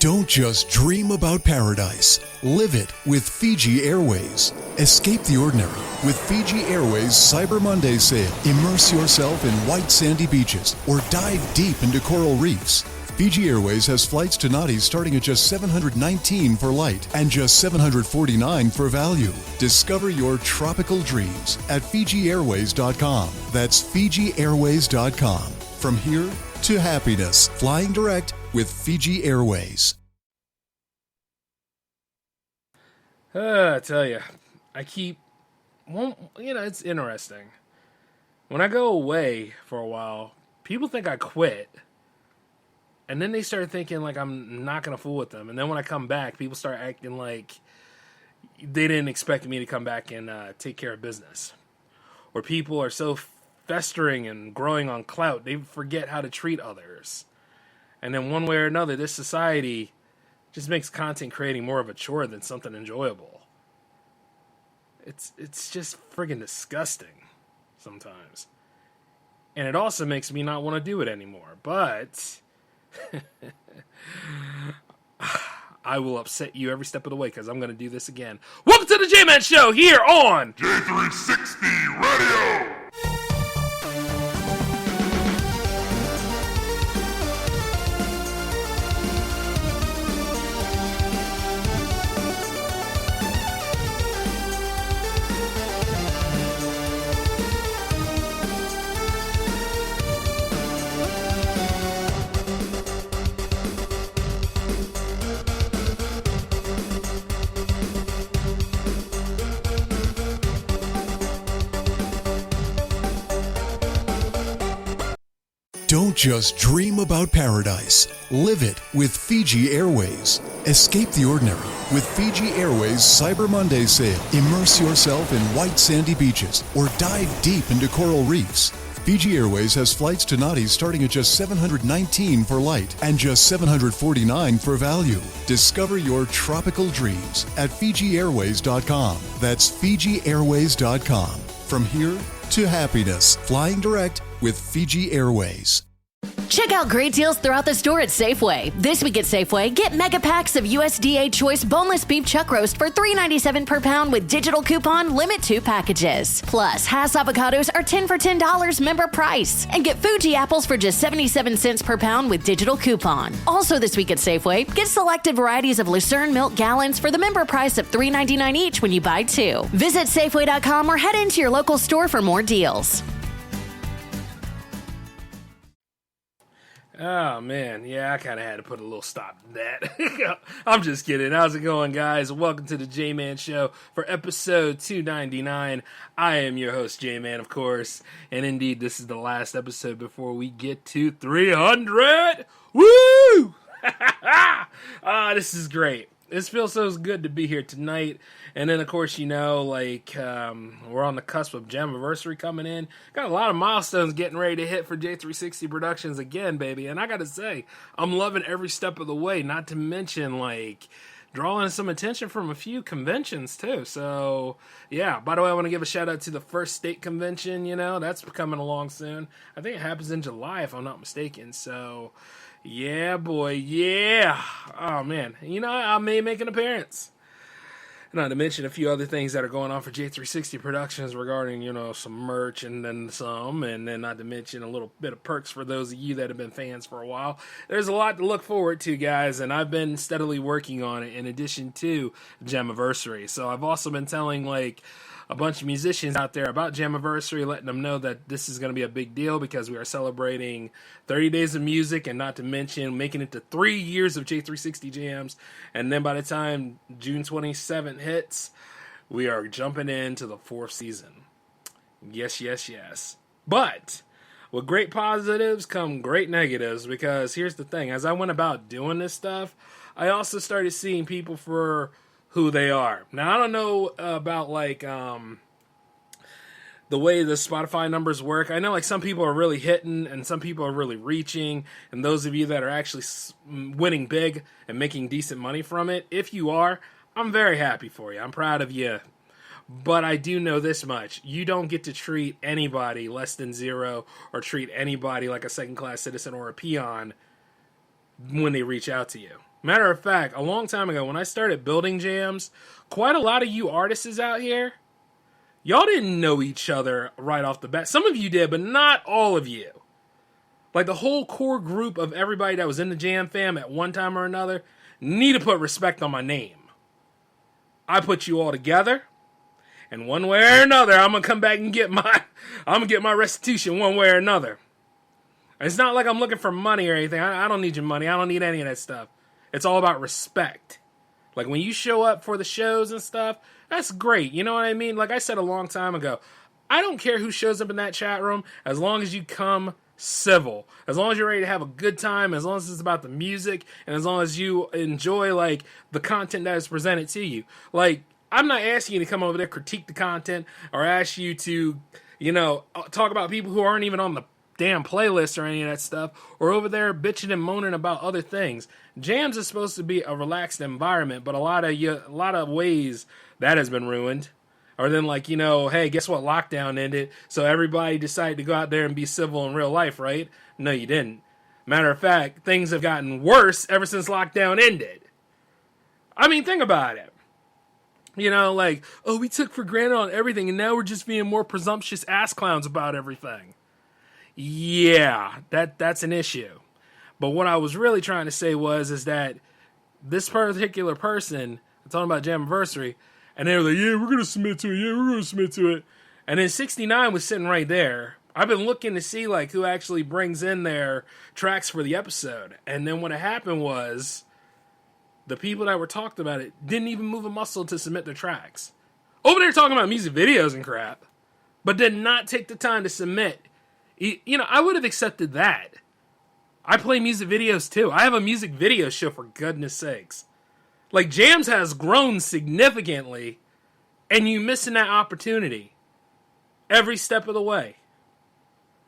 Don't just dream about paradise. Live it with Fiji Airways. Escape the ordinary with Fiji Airways Cyber Monday sale. Immerse yourself in white sandy beaches or dive deep into coral reefs. Fiji Airways has flights to Nadi starting at just $719 for light and just $749 for value. Discover your tropical dreams at FijiAirways.com. That's FijiAirways.com. From here to happiness, flying direct with Fiji Airways. I tell you, it's interesting. When I go away for a while, people think I quit. And then they start thinking like I'm not going to fool with them. And then when I come back, people start acting like they didn't expect me to come back and take care of business. Or people are so festering and growing on clout, they forget how to treat others. And then one way or another, this society just makes content creating more of a chore than something enjoyable. It's just friggin' disgusting sometimes. And it also makes me not want to do it anymore. But I will upset you every step of the way because I'm going to do this again. Welcome to the J-Man Show here on J360 Radio! Don't just dream about paradise. Live it with Fiji Airways. Escape the ordinary with Fiji Airways Cyber Monday sale. Immerse yourself in white sandy beaches or dive deep into coral reefs. Fiji Airways has flights to Nadi starting at just $719 for light and just $749 for value. Discover your tropical dreams at FijiAirways.com. That's FijiAirways.com. From here to happiness, flying direct with Fiji Airways. Check out great deals throughout the store at Safeway. This week at Safeway, get mega packs of USDA Choice boneless beef chuck roast for $3.97 per pound with digital coupon, limit 2 packages. Plus, Hass avocados are 10 for $10 member price. And get Fuji apples for just 77 cents per pound with digital coupon. Also this week at Safeway, get selected varieties of Lucerne milk gallons for the member price of $3.99 each when you buy 2. Visit Safeway.com or head into your local store for more deals. Oh, man. Yeah, I kind of had to put a little stop to that. I'm just kidding. How's it going, guys? Welcome to the J-Man Show for episode 299. I am your host, J-Man, of course. And indeed, this is the last episode before we get to 300. Woo! This is great. This feels so good to be here tonight. And then, of course, we're on the cusp of Jamiversary coming in. Got a lot of milestones getting ready to hit for J360 Productions again, baby. And I got to say, I'm loving every step of the way, not to mention, drawing some attention from a few conventions, too. So, yeah. By the way, I want to give a shout-out to the first state convention, That's coming along soon. I think it happens in July, if I'm not mistaken. So, yeah, boy, yeah. Oh, man. I may make an appearance. Not to mention a few other things that are going on for J360 Productions regarding, some merch and then not to mention a little bit of perks for those of you that have been fans for a while. There's a lot to look forward to, guys, and I've been steadily working on it in addition to Jamiversary. So I've also been telling, a bunch of musicians out there about Jamiversary, letting them know that this is going to be a big deal because we are celebrating 30 days of music and not to mention making it to 3 years of J360 jams. And then by the time June 27th hits, we are jumping into the 4th season. Yes, yes, yes. But with great positives come great negatives because here's the thing. As I went about doing this stuff, I also started seeing people for who they are. Now, I don't know about the way the Spotify numbers work. I know some people are really hitting and some people are really reaching, and those of you that are actually winning big and making decent money from it, if you are, I'm very happy for you. I'm proud of you. But I do know this much. You don't get to treat anybody less than zero or treat anybody like a second-class citizen or a peon when they reach out to you. Matter of fact, a long time ago when I started building jams, quite a lot of you artists out here, y'all didn't know each other right off the bat. Some of you did, but not all of you. Like the whole core group of everybody that was in the Jam Fam at one time or another need to put respect on my name. I put you all together, and one way or another, I'm gonna come back and get my restitution one way or another. It's not like I'm looking for money or anything. I don't need your money. I don't need any of that stuff. It's all about respect. Like when you show up for the shows and stuff, that's great. You know what I mean? Like I said a long time ago, I don't care who shows up in that chat room as long as you come civil, as long as you're ready to have a good time, as long as it's about the music, and as long as you enjoy like the content that is presented to you. Like I'm not asking you to come over there critique the content or ask you to, talk about people who aren't even on the damn playlist or any of that stuff, or over there bitching and moaning about other things. Jams is supposed to be a relaxed environment, but a lot of ways that has been ruined. Or then hey, guess what? Lockdown ended, so everybody decided to go out there and be civil in real life, right? No, you didn't. Matter of fact, things have gotten worse ever since lockdown ended. I mean, think about it. We took for granted on everything, and now we're just being more presumptuous ass clowns about everything. Yeah, that's an issue. But what I was really trying to say is that this particular person, I'm talking about Jamiversary, and they were like, yeah, we're going to submit to it. Yeah, we're going to submit to it. And then 69 was sitting right there. I've been looking to see who actually brings in their tracks for the episode. And then what happened was the people that were talked about it didn't even move a muscle to submit their tracks. Over there talking about music videos and crap, but did not take the time to submit. I would have accepted that. I play music videos too. I have a music video show, for goodness sakes. Like, Jams has grown significantly, and you missing that opportunity every step of the way.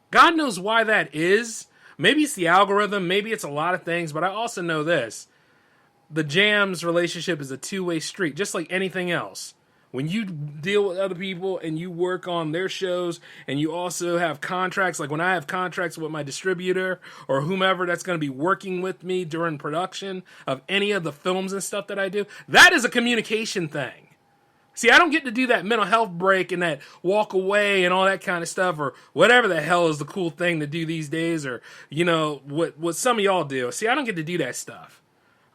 God knows why that is. Maybe it's the algorithm, maybe it's a lot of things, but I also know this. The Jams relationship is a two-way street, just like anything else. When you deal with other people and you work on their shows and you also have contracts, like when I have contracts with my distributor or whomever that's going to be working with me during production of any of the films and stuff that I do, that is a communication thing. See, I don't get to do that mental health break and that walk away and all that kind of stuff or whatever the hell is the cool thing to do these days or, what some of y'all do. See, I don't get to do that stuff.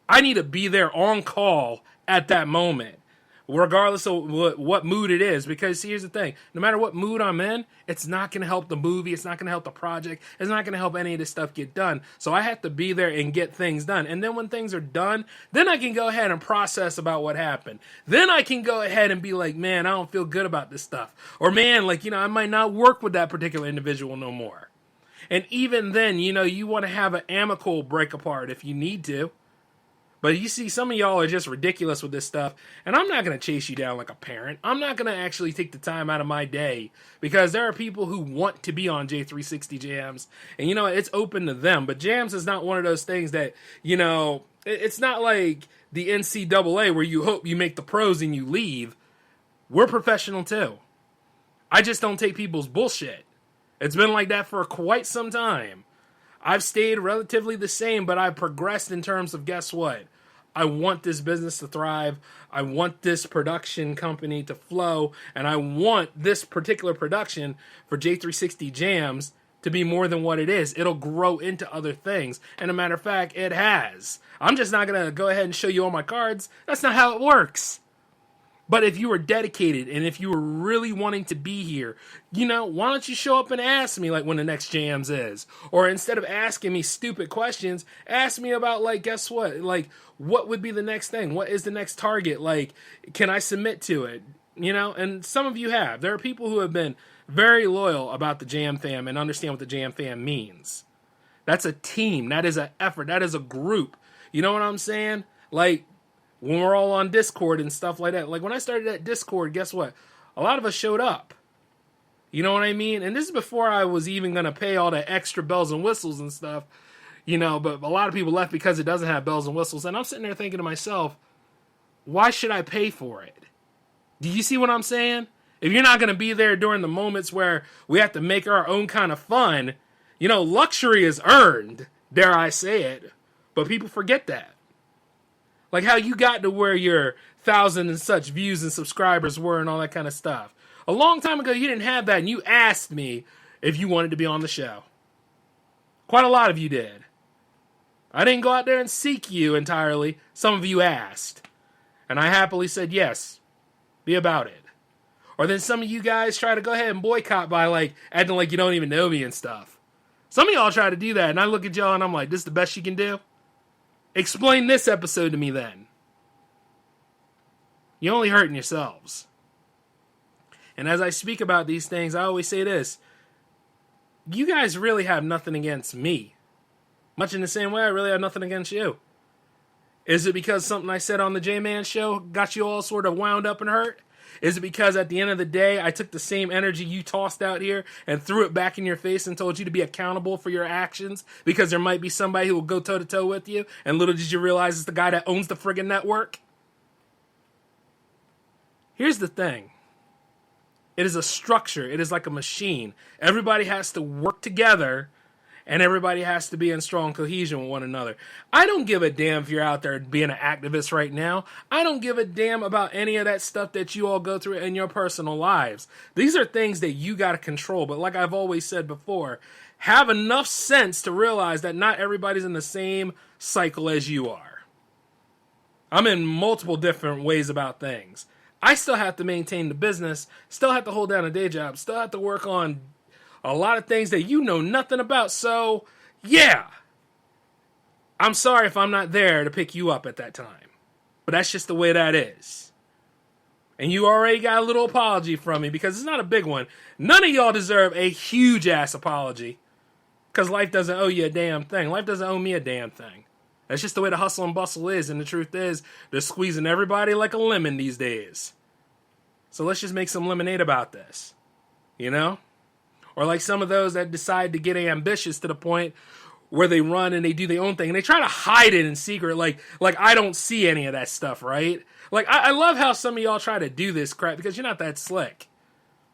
I need to be there on call at that moment, regardless of what mood it is. Because here's the thing, no matter what mood I'm in, it's not going to help the movie, it's not going to help the project, it's not going to help any of this stuff get done. So I have to be there and get things done. And then when things are done, then I can go ahead and process about what happened. Then I can go ahead and be like, man, I don't feel good about this stuff. Or man, I might not work with that particular individual no more. And even then, you want to have an amicable break apart if you need to. But you see, some of y'all are just ridiculous with this stuff, and I'm not going to chase you down like a parent. I'm not going to actually take the time out of my day, because there are people who want to be on J360 Jams, and it's open to them. But Jams is not one of those things that, it's not like the NCAA where you hope you make the pros and you leave. We're professional too. I just don't take people's bullshit. It's been like that for quite some time. I've stayed relatively the same, but I've progressed in terms of, guess what? I want this business to thrive. I want this production company to flow. And I want this particular production for J360 Jams to be more than what it is. It'll grow into other things. And a matter of fact, it has. I'm just not going to go ahead and show you all my cards. That's not how it works. But if you were dedicated and if you were really wanting to be here, why don't you show up and ask me when the next Jams is? Or instead of asking me stupid questions, ask me about guess what? What would be the next thing? What is the next target? Can I submit to it? And some of you have. There are people who have been very loyal about the Jam Fam and understand what the Jam Fam means. That's a team. That is an effort. That is a group. You know what I'm saying? When we're all on Discord and stuff like that. When I started that Discord, guess what? A lot of us showed up. You know what I mean? And this is before I was even going to pay all the extra bells and whistles and stuff. But a lot of people left because it doesn't have bells and whistles. And I'm sitting there thinking to myself, why should I pay for it? Do you see what I'm saying? If you're not going to be there during the moments where we have to make our own kind of fun, luxury is earned, dare I say it. But people forget that. Like how you got to where your 1,000 and such views and subscribers were and all that kind of stuff. A long time ago, you didn't have that, and you asked me if you wanted to be on the show. Quite a lot of you did. I didn't go out there and seek you entirely. Some of you asked. And I happily said yes. Be about it. Or then some of you guys try to go ahead and boycott by like acting like you don't even know me and stuff. Some of y'all try to do that, and I look at y'all and I'm like, this is the best you can do? Explain this episode to me then. You're only hurting yourselves. And as I speak about these things, I always say this. You guys really have nothing against me. Much in the same way I really have nothing against you. Is it because something I said on the J-Man show got you all sort of wound up and hurt? Is it because at the end of the day, I took the same energy you tossed out here and threw it back in your face and told you to be accountable for your actions because there might be somebody who will go toe-to-toe with you, and little did you realize it's the guy that owns the friggin' network? Here's the thing. It is a structure. It is like a machine. Everybody has to work together, and everybody has to be in strong cohesion with one another. I don't give a damn if you're out there being an activist right now. I don't give a damn about any of that stuff that you all go through in your personal lives. These are things that you got to control. But like I've always said before, have enough sense to realize that not everybody's in the same cycle as you are. I'm in multiple different ways about things. I still have to maintain the business, still have to hold down a day job, still have to work on a lot of things that you know nothing about. So, yeah. I'm sorry if I'm not there to pick you up at that time. But that's just the way that is. And you already got a little apology from me because it's not a big one. None of y'all deserve a huge-ass apology because life doesn't owe you a damn thing. Life doesn't owe me a damn thing. That's just the way the hustle and bustle is. And the truth is, they're squeezing everybody like a lemon these days. So let's just make some lemonade about this. You know? Or like some of those that decide to get ambitious to the point where they run and they do their own thing. And they try to hide it in secret. Like I don't see any of that stuff, right? Like, I love how some of y'all try to do this crap because you're not that slick.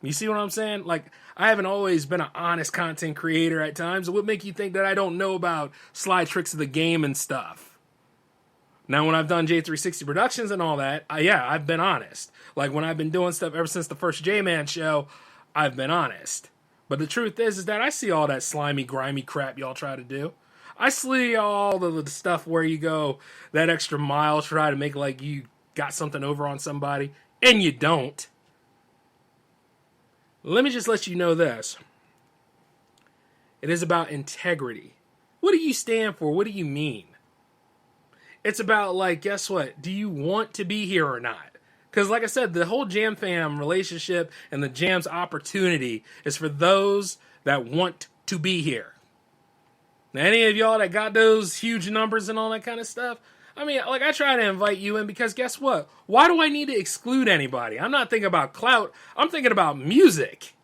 You see what I'm saying? Like, I haven't always been an honest content creator at times. It would make you think that I don't know about slide tricks of the game and stuff. Now, when I've done J360 Productions and all that, I've been honest. Like, when I've been doing stuff ever since the first J-Man show, I've been honest. But the truth is that I see all that slimy, grimy crap y'all try to do. I see all the stuff where you go that extra mile, try to make like you got something over on somebody, and you don't. Let me just let you know this. It is about integrity. What do you stand for? What do you mean? It's about, like, guess what? Do you want to be here or not? Because, like I said, the whole Jam Fam relationship and the Jam's opportunity is for those that want to be here. Now, any of y'all that got those huge numbers and all that kind of stuff, I mean, like, I try to invite you in because guess what? Why do I need to exclude anybody? I'm not thinking about clout. I'm thinking about music.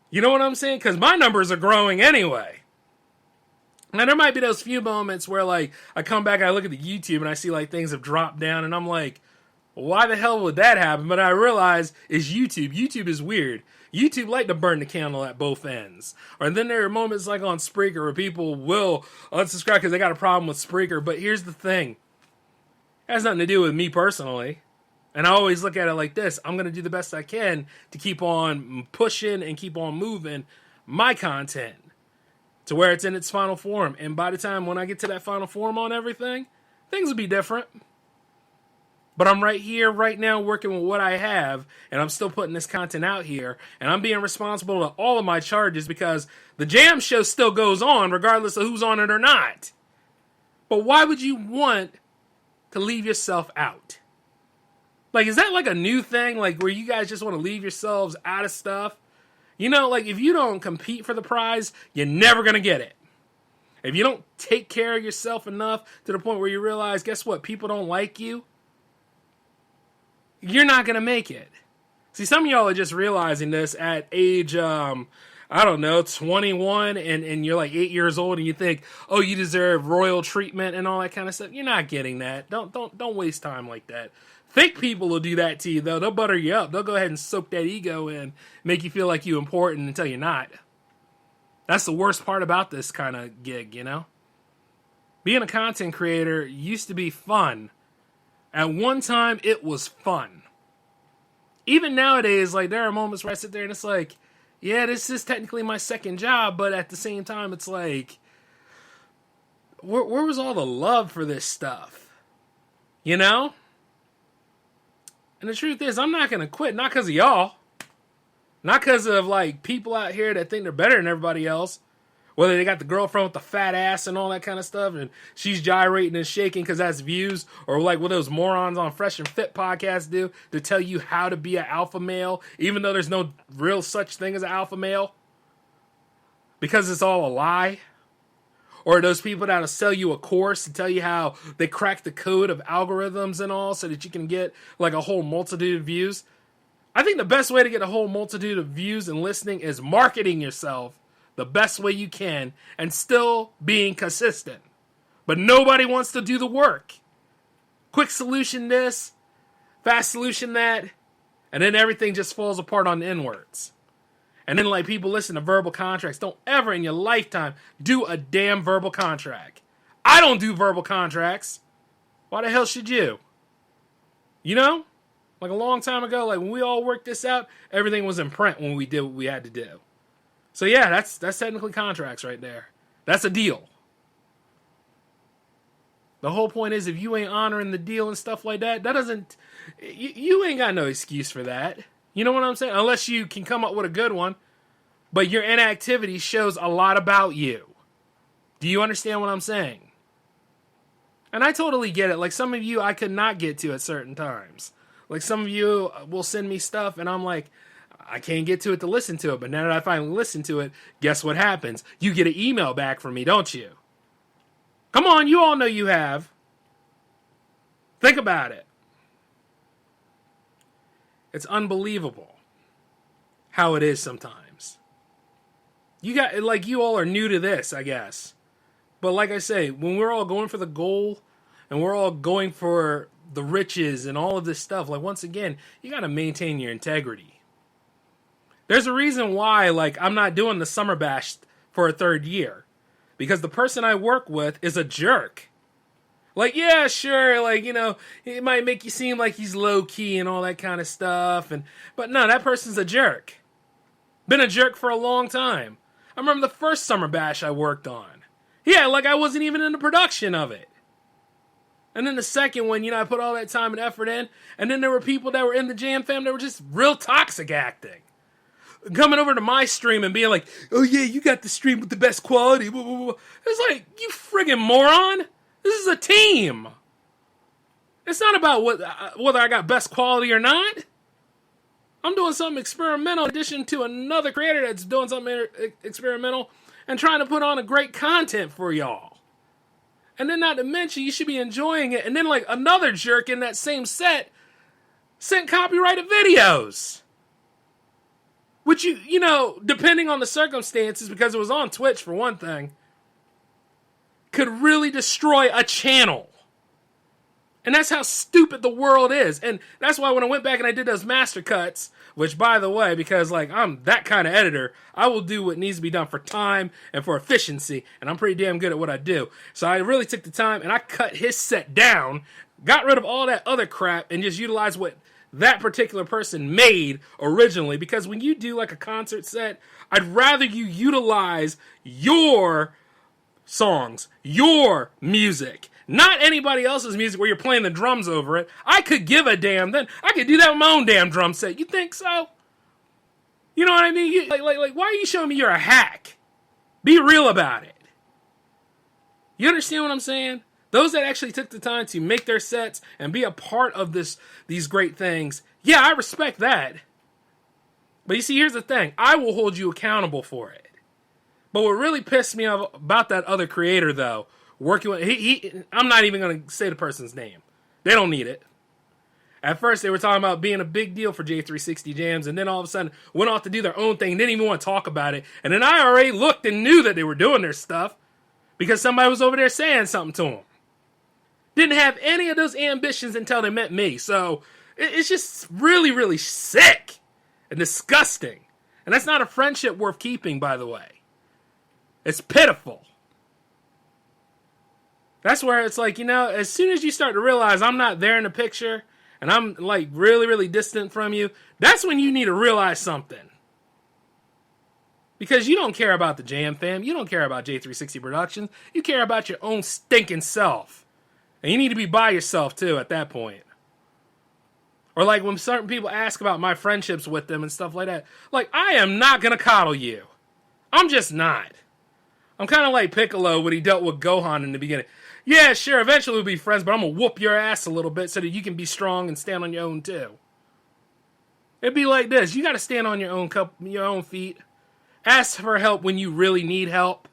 You know what I'm saying? Because my numbers are growing anyway. Now, there might be those few moments where, like, I come back, I look at the YouTube, and I see, like, things have dropped down, and I'm like, why the hell would that happen? But I realize it's YouTube. YouTube is weird. YouTube like to burn the candle at both ends. Or then there are moments like on Spreaker where people will unsubscribe because they got a problem with Spreaker. But here's the thing. It has nothing to do with me personally. And I always look at it like this. I'm going to do the best I can to keep on pushing and keep on moving my content to where it's in its final form. And by the time when I get to that final form on everything, things will be different. But I'm right here, right now, working with what I have, and I'm still putting this content out here, and I'm being responsible to all of my charges because the Jam show still goes on, regardless of who's on it or not. But why would you want to leave yourself out? Like, is that like a new thing, like where you guys just want to leave yourselves out of stuff? You know, like if you don't compete for the prize, you're never going to get it. If you don't take care of yourself enough to the point where you realize, guess what, people don't like you, you're not going to make it. See, some of y'all are just realizing this at age, 21, and you're like 8 years old, and you think, oh, you deserve royal treatment and all that kind of stuff. You're not getting that. Don't waste time like that. Fake people will do that to you, though. They'll butter you up. They'll go ahead and soak that ego in, make you feel like you're important until you're not. That's the worst part about this kind of gig, you know? Being a content creator used to be fun. At one time, it was fun. Even nowadays, like, there are moments where I sit there and it's like, yeah, this is technically my second job, but at the same time, it's like, where was all the love for this stuff? You know? And the truth is, I'm not going to quit, not because of y'all. Not because of, like, people out here that think they're better than everybody else. Whether they got the girlfriend with the fat ass and all that kind of stuff, and she's gyrating and shaking because that's views, or like what those morons on Fresh and Fit podcast do to tell you how to be an alpha male, even though there's no real such thing as an alpha male, because it's all a lie. Or those people that'll sell you a course and tell you how they crack the code of algorithms and all so that you can get like a whole multitude of views. I think the best way to get a whole multitude of views and listening is marketing yourself the best way you can and still being consistent. But nobody wants to do the work. Quick solution this, fast solution that, and then everything just falls apart on the inwards. And then like people listen to verbal contracts. Don't ever in your lifetime do a damn verbal contract. I don't do verbal contracts. Why the hell should you? You know? Like a long time ago, like when we all worked this out, everything was in print when we did what we had to do. So yeah, that's technically contracts right there. That's a deal. The whole point is if you ain't honoring the deal and stuff like that, that doesn't... You ain't got no excuse for that. You know what I'm saying? Unless you can come up with a good one. But your inactivity shows a lot about you. Do you understand what I'm saying? And I totally get it. Like some of you I could not get to at certain times. Like some of you will send me stuff and I'm like, I can't get to it to listen to it. But now that I finally listen to it, guess what happens? You get an email back from me, don't you? Come on, you all know you have. Think about it. It's unbelievable how it is sometimes. You got, like, you all are new to this, I guess. But like I say, when we're all going for the goal and we're all going for the riches and all of this stuff, like, once again, you got to maintain your integrity. There's a reason why, like, I'm not doing the Summer Bash for a third year. Because the person I work with is a jerk. Like, yeah, sure, like, you know, it might make you seem like he's low-key and all that kind of stuff. But no, that person's a jerk. Been a jerk for a long time. I remember the first Summer Bash I worked on. Yeah, like I wasn't even in the production of it. And then the second one, you know, I put all that time and effort in. And then there were people that were in the Jam Fam that were just real toxic acting. Coming over to my stream and being like, oh yeah, you got the stream with the best quality. It's like, you friggin' moron. This is a team. It's not about whether I got best quality or not. I'm doing something experimental in addition to another creator that's doing something experimental and trying to put on a great content for y'all. And then not to mention, you should be enjoying it. And then like another jerk in that same set sent copyrighted videos. Which, you know, depending on the circumstances, because it was on Twitch for one thing, could really destroy a channel. And that's how stupid the world is. And that's why when I went back and I did those master cuts, which, by the way, because, like, I'm that kind of editor, I will do what needs to be done for time and for efficiency. And I'm pretty damn good at what I do. So I really took the time and I cut his set down, got rid of all that other crap, and just utilized what that particular person made originally. Because when you do like a concert set, I'd rather you utilize your songs, your music, not anybody else's music where you're playing the drums over it. I could give a damn. Then I could do that with my own damn drum set. You think so? You know what I mean? Like, why are you showing me you're a hack? Be real about it. You understand what I'm saying? Those that actually took the time to make their sets and be a part of these great things, yeah, I respect that. But you see, here's the thing. I will hold you accountable for it. But what really pissed me off about that other creator, though, working with... I'm not even going to say the person's name. They don't need it. At first, they were talking about being a big deal for J360 Jams, and then all of a sudden went off to do their own thing, didn't even want to talk about it. And then I already looked and knew that they were doing their stuff because somebody was over there saying something to them. Didn't have any of those ambitions until they met me. So it's just really, really sick and disgusting. And that's not a friendship worth keeping, by the way. It's pitiful. That's where it's like, as soon as you start to realize I'm not there in the picture and I'm like really, really distant from you, that's when you need to realize something. Because you don't care about the Jam Fam. You don't care about J360 Productions. You care about your own stinking self. And you need to be by yourself, too, at that point. Or like when certain people ask about my friendships with them and stuff like that. Like, I am not going to coddle you. I'm just not. I'm kind of like Piccolo when he dealt with Gohan in the beginning. Yeah, sure, eventually we'll be friends, but I'm going to whoop your ass a little bit so that you can be strong and stand on your own, too. It'd be like this. You got to stand on your own feet. Ask for help when you really need help.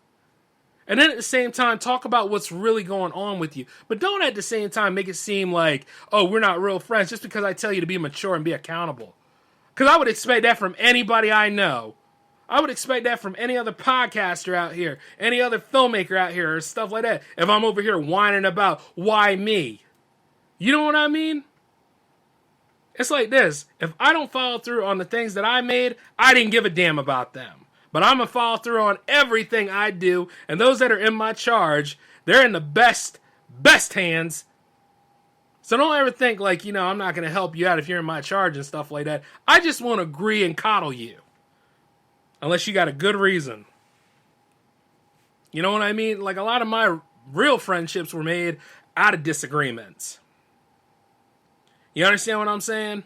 And then at the same time, talk about what's really going on with you. But don't at the same time make it seem like, oh, we're not real friends just because I tell you to be mature and be accountable. Because I would expect that from anybody I know. I would expect that from any other podcaster out here, any other filmmaker out here, or stuff like that. If I'm over here whining about why me. You know what I mean? It's like this. If I don't follow through on the things that I made, I didn't give a damn about them. But I'm going to follow through on everything I do. And those that are in my charge, they're in the best hands. So don't ever think like, I'm not going to help you out if you're in my charge and stuff like that. I just want to agree and coddle you. Unless you got a good reason. You know what I mean? Like a lot of my real friendships were made out of disagreements. You understand what I'm saying?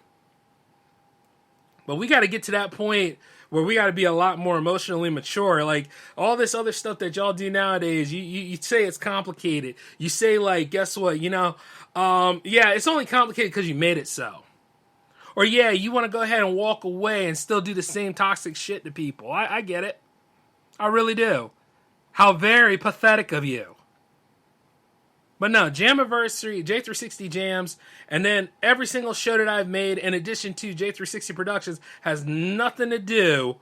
But we got to get to that point where we got to be a lot more emotionally mature. Like, all this other stuff that y'all do nowadays, you say it's complicated. You say, like, guess what, yeah, it's only complicated because you made it so. Or, yeah, you want to go ahead and walk away and still do the same toxic shit to people. I get it. I really do. How very pathetic of you. But no, Jamiversary, J360 Jams, and then every single show that I've made, in addition to J360 Productions, has nothing to do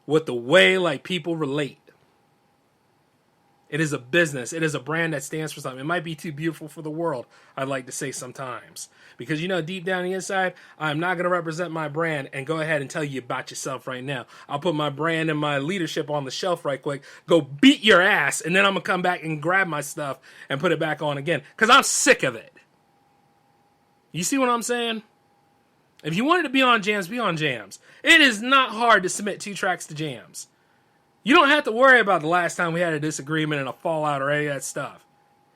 with the way like people relate. It is a business. It is a brand that stands for something. It might be too beautiful for the world, I'd like to say sometimes. Because, deep down the inside, I'm not going to represent my brand and go ahead and tell you about yourself right now. I'll put my brand and my leadership on the shelf right quick, go beat your ass, and then I'm going to come back and grab my stuff and put it back on again. Because I'm sick of it. You see what I'm saying? If you wanted to be on Jams, be on Jams. It is not hard to submit 2 tracks to Jams. You don't have to worry about the last time we had a disagreement and a fallout or any of that stuff.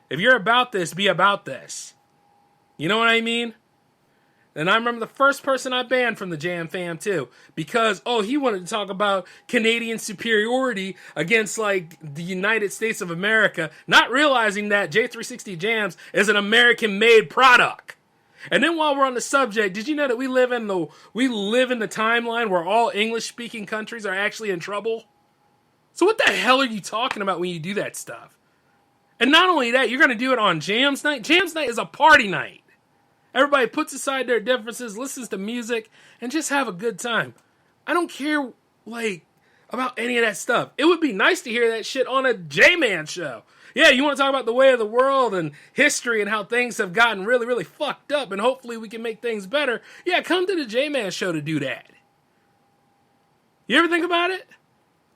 If you're about this, be about this. You know what I mean? And I remember the first person I banned from the Jam Fam too, because, he wanted to talk about Canadian superiority against, like, the United States of America, not realizing that J360 Jams is an American-made product. And then while we're on the subject, did you know that we live in the timeline where all English-speaking countries are actually in trouble? So what the hell are you talking about when you do that stuff? And not only that, you're going to do it on Jams Night. Jams Night is a party night. Everybody puts aside their differences, listens to music, and just have a good time. I don't care, about any of that stuff. It would be nice to hear that shit on a J-Man show. Yeah, you want to talk about the way of the world and history and how things have gotten really, really fucked up, and hopefully we can make things better. Yeah, come to the J-Man show to do that. You ever think about it?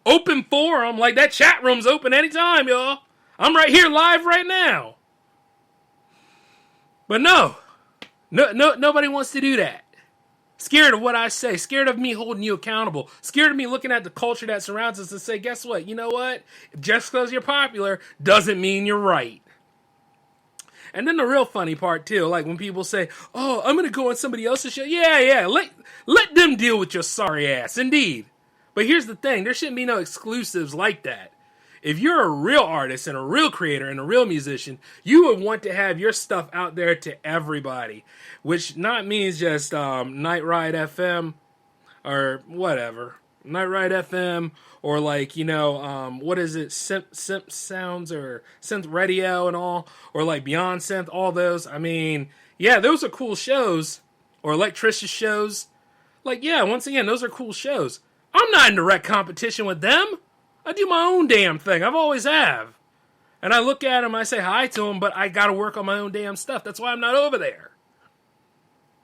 Open forum, like that chat room's open anytime, y'all. I'm right here live right now. But no, nobody wants to do that. Scared of what I say, scared of me holding you accountable, scared of me looking at the culture that surrounds us and say, guess what? You know what? Just because you're popular doesn't mean you're right. And then the real funny part too, like when people say, oh, I'm going to go on somebody else's show. Yeah, let them deal with your sorry ass, indeed. But here's the thing, there shouldn't be no exclusives like that. If you're a real artist and a real creator and a real musician, you would want to have your stuff out there to everybody, which not means just Night Ride FM or whatever. Night Ride FM or what is it, Simp Sounds or Synth Radio and all, or like Beyond Synth, all those. I mean, yeah, those are cool shows, or Electricious shows. Once again, those are cool shows. I'm not in direct competition with them. I do my own damn thing. I've always have. And I look at them, I say hi to them, but I got to work on my own damn stuff. That's why I'm not over there.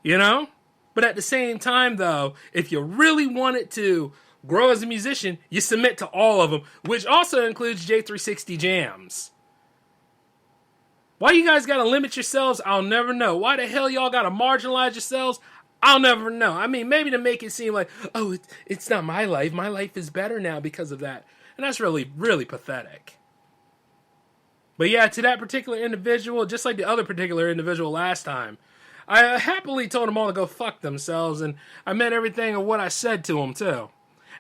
You know? But at the same time, though, if you really wanted to grow as a musician, you submit to all of them, which also includes J360 Jams. Why you guys gotta limit yourselves? I'll never know. Why the hell y'all gotta marginalize yourselves? I'll never know. I mean, maybe to make it seem like, oh, it's not my life. My life is better now because of that. And that's really, really pathetic. But yeah, to that particular individual, just like the other particular individual last time, I happily told them all to go fuck themselves, and I meant everything of what I said to them, too.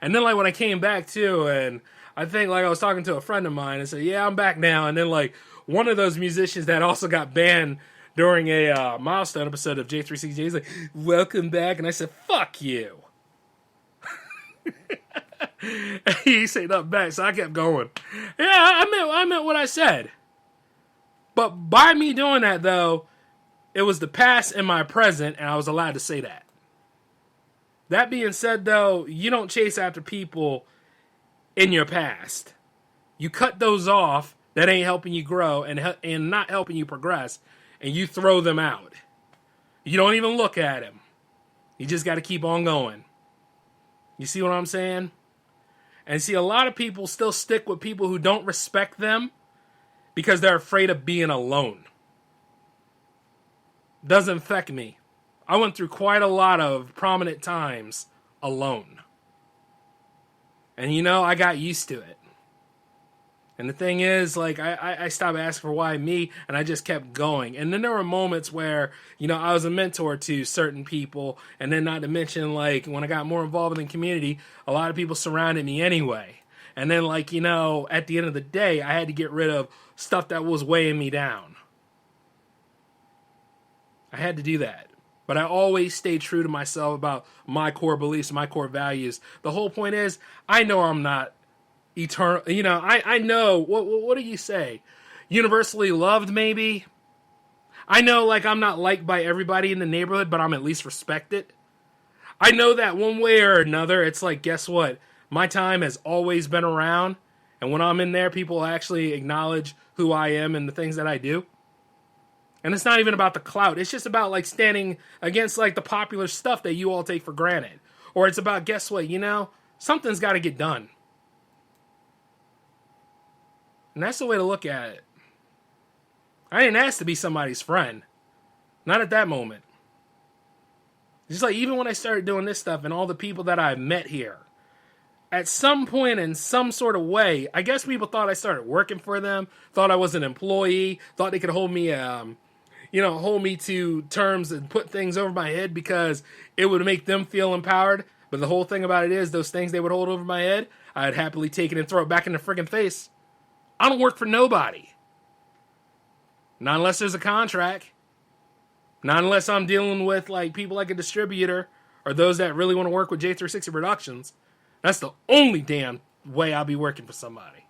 And then, like, when I came back, too, and I think, like, I was talking to a friend of mine and said, yeah, I'm back now. And then, like, one of those musicians that also got banned during a milestone episode of J360J, he's like, welcome back. And I said, fuck you. He said nothing back, so I kept going. Yeah, I meant what I said. But by me doing that, though, it was the past and my present, and I was allowed to say that. That being said, though, you don't chase after people in your past. You cut those off that ain't helping you grow and not helping you progress, and you throw them out. You don't even look at them. You just got to keep on going. You see what I'm saying? And see, a lot of people still stick with people who don't respect them because they're afraid of being alone. Doesn't affect me. I went through quite a lot of prominent times alone. And you know, I got used to it. And the thing is, like, I stopped asking for why me, and I just kept going. And then there were moments where, you know, I was a mentor to certain people, and then not to mention, like, when I got more involved in the community, a lot of people surrounded me anyway. And then, like, you know, at the end of the day, I had to get rid of stuff that was weighing me down. I had to do that. But I always stayed true to myself about my core beliefs, my core values. The whole point is, I know I'm not eternal. You know, I know, what do you say? Universally loved, maybe? I know, like, I'm not liked by everybody in the neighborhood, but I'm at least respected. I know that one way or another, it's like, guess what? My time has always been around. And when I'm in there, people actually acknowledge who I am and the things that I do. And it's not even about the clout. It's just about, like, standing against, like, the popular stuff that you all take for granted. Or it's about, guess what, you know? Something's got to get done. And that's the way to look at it. I didn't ask to be somebody's friend. Not at that moment. Just like, even when I started doing this stuff and all the people that I've met here, at some point in some sort of way, I guess people thought I started working for them, thought I was an employee, thought they could hold me hold me to terms and put things over my head because it would make them feel empowered. But the whole thing about it is, those things they would hold over my head, I'd happily take it and throw it back in their friggin' face. I don't work for nobody. Not unless there's a contract. Not unless I'm dealing with, like, people like a distributor or those that really want to work with J360 Productions. That's the only damn way I'll be working for somebody.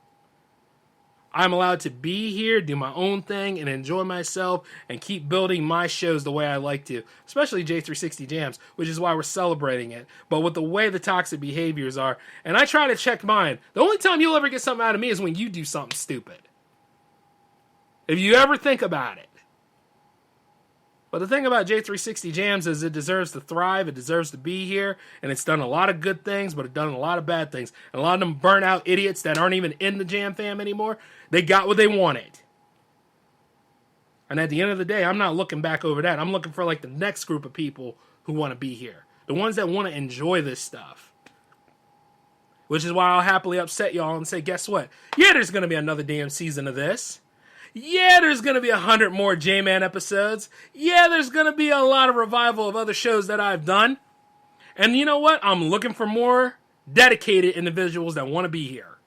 I'm allowed to be here, do my own thing, and enjoy myself, and keep building my shows the way I like to, especially J360 Jams, which is why we're celebrating it. But with the way the toxic behaviors are, and I try to check mine, the only time you'll ever get something out of me is when you do something stupid. If you ever think about it. But the thing about J360 Jams is it deserves to thrive, it deserves to be here, and it's done a lot of good things, but it's done a lot of bad things. And a lot of them burnt out idiots that aren't even in the Jam fam anymore, they got what they wanted. And at the end of the day, I'm not looking back over that. I'm looking for, like, the next group of people who want to be here. The ones that want to enjoy this stuff. Which is why I'll happily upset y'all and say, guess what? Yeah, there's going to be another damn season of this. Yeah, there's going to be 100 more J-Man episodes. Yeah, there's going to be a lot of revival of other shows that I've done. And you know what? I'm looking for more dedicated individuals that want to be here.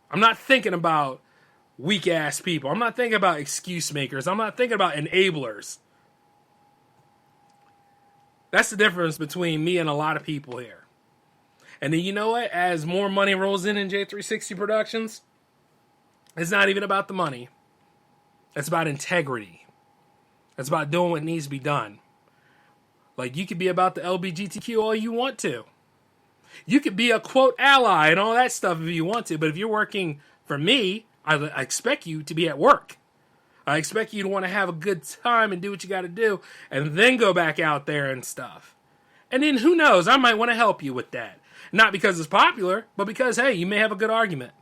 I'm not thinking about weak-ass people. I'm not thinking about excuse makers. I'm not thinking about enablers. That's the difference between me and a lot of people here. And then you know what? As more money rolls in J360 Productions, it's not even about the money. It's about integrity. It's about doing what needs to be done. Like, you could be about the LGBTQ all you want to. You could be a, quote, ally and all that stuff if you want to. But if you're working for me, I expect you to be at work. I expect you to want to have a good time and do what you got to do. And then go back out there and stuff. And then who knows, I might want to help you with that. Not because it's popular, but because, hey, you may have a good argument.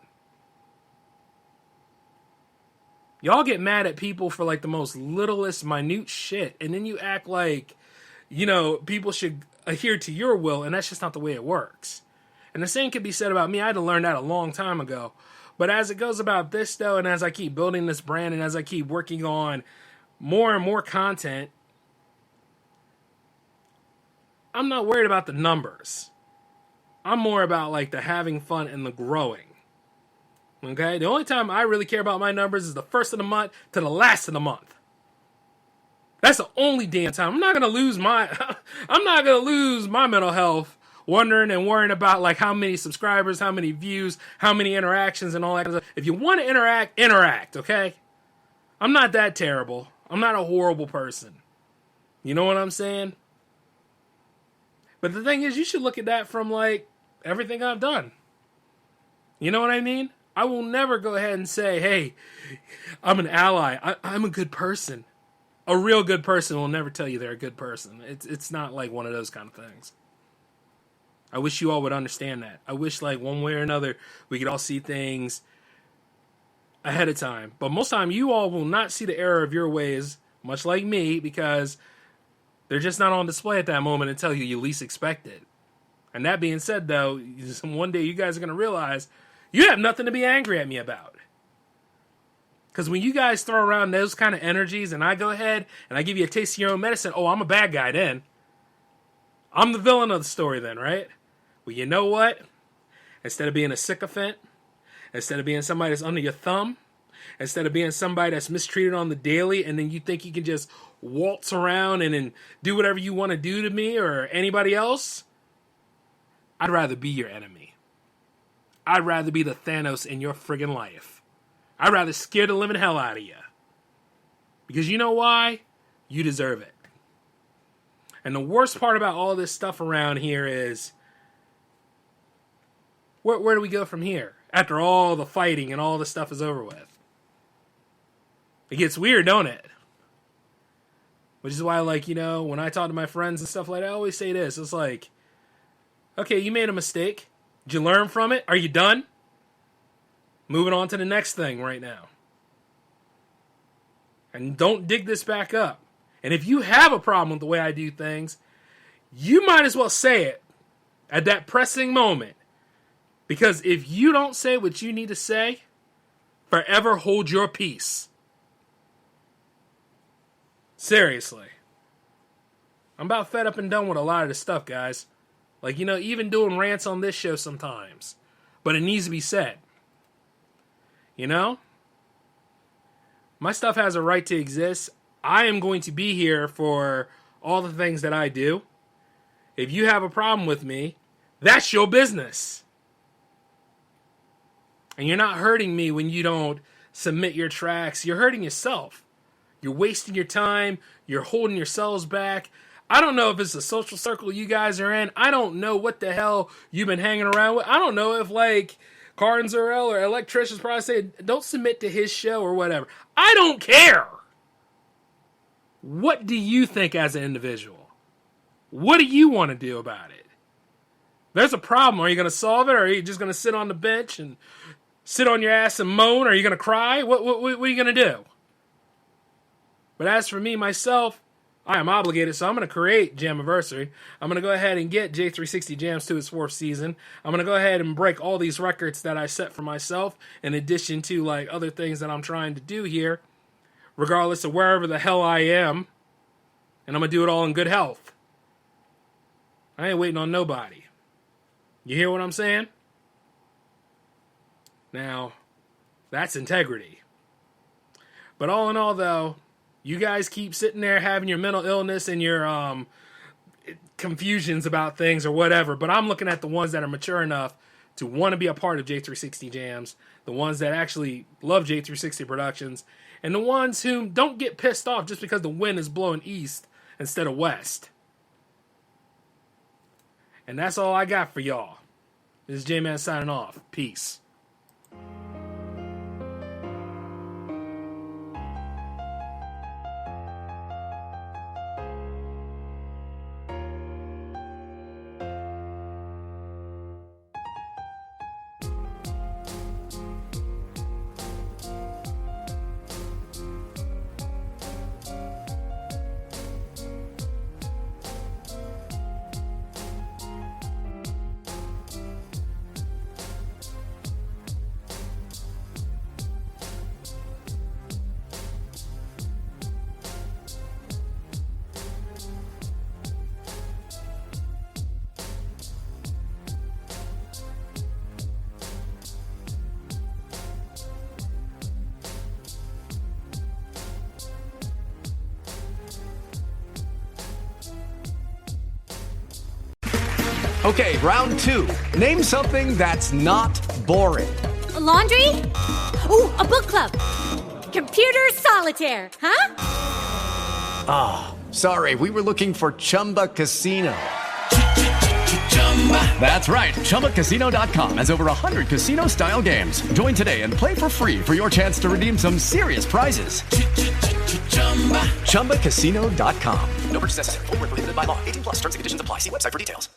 Y'all get mad at people for like the most littlest, minute shit, and then you act like, people should adhere to your will, and that's just not the way it works. And the same could be said about me. I had to learn that a long time ago. But as it goes about this, though, and as I keep building this brand, and as I keep working on more and more content, I'm not worried about the numbers. I'm more about like the having fun and the growing. Okay? The only time I really care about my numbers is the first of the month to the last of the month. That's the only damn time. I'm not gonna lose my mental health wondering and worrying about like how many subscribers, how many views, how many interactions, and all that kind of stuff. If you want to interact, okay? I'm not that terrible. I'm not a horrible person. You know what I'm saying? But the thing is, you should look at that from like everything I've done. You know what I mean? I will never go ahead and say, hey, I'm an ally. I'm a good person. A real good person will never tell you they're a good person. It's not like one of those kind of things. I wish you all would understand that. I wish like one way or another we could all see things ahead of time. But most time you all will not see the error of your ways, much like me, because they're just not on display at that moment until you least expect it. And that being said, though, one day you guys are going to realize you have nothing to be angry at me about. Because when you guys throw around those kind of energies and I go ahead and I give you a taste of your own medicine, oh, I'm a bad guy then. I'm the villain of the story then, right? Well, you know what? Instead of being a sycophant, instead of being somebody that's under your thumb, instead of being somebody that's mistreated on the daily and then you think you can just waltz around and then do whatever you want to do to me or anybody else, I'd rather be your enemy. I'd rather be the Thanos in your friggin' life. I'd rather scare the living hell out of you. Because you know why? You deserve it. And the worst part about all this stuff around here is, where do we go from here? After all the fighting and all the stuff is over with. It gets weird, don't it? Which is why, like, when I talk to my friends and stuff like that, I always say this. It's like, okay, you made a mistake. Did you learn from it? Are you done? Moving on to the next thing right now. And don't dig this back up. And if you have a problem with the way I do things, you might as well say it at that pressing moment. Because if you don't say what you need to say, forever hold your peace. Seriously. I'm about fed up and done with a lot of this stuff, guys. Like, even doing rants on this show sometimes. But it needs to be said. My stuff has a right to exist. I am going to be here for all the things that I do. If you have a problem with me, that's your business. And you're not hurting me when you don't submit your tracks. You're hurting yourself. You're wasting your time. You're holding yourselves back. I don't know if it's a social circle you guys are in. I don't know what the hell you've been hanging around with. I don't know if, like, Carton Zorell or Electricians probably say, don't submit to his show or whatever. I don't care. What do you think as an individual? What do you want to do about it? There's a problem. Are you going to solve it, or are you just going to sit on the bench and sit on your ass and moan? Are you going to cry? What are you going to do? But as for me, myself, I am obligated, so I'm going to create Jamiversary. I'm going to go ahead and get J360 Jams to its 4th season. I'm going to go ahead and break all these records that I set for myself, in addition to like other things that I'm trying to do here, regardless of wherever the hell I am. And I'm going to do it all in good health. I ain't waiting on nobody. You hear what I'm saying? Now, that's integrity. But all in all, though, you guys keep sitting there having your mental illness and your confusions about things or whatever. But I'm looking at the ones that are mature enough to want to be a part of J360 Jams, the ones that actually love J360 Productions, and the ones who don't get pissed off just because the wind is blowing east instead of west. And that's all I got for y'all. This is J-Man signing off. Peace. Okay, round two. Name something that's not boring. A laundry? Ooh, a book club. Computer solitaire, huh? Sorry, we were looking for Chumba Casino. That's right. ChumbaCasino.com has over 100 casino-style games. Join today and play for free for your chance to redeem some serious prizes. ChumbaCasino.com. No purchase necessary. Void where prohibited by law. 18+ terms and conditions apply. See website for details.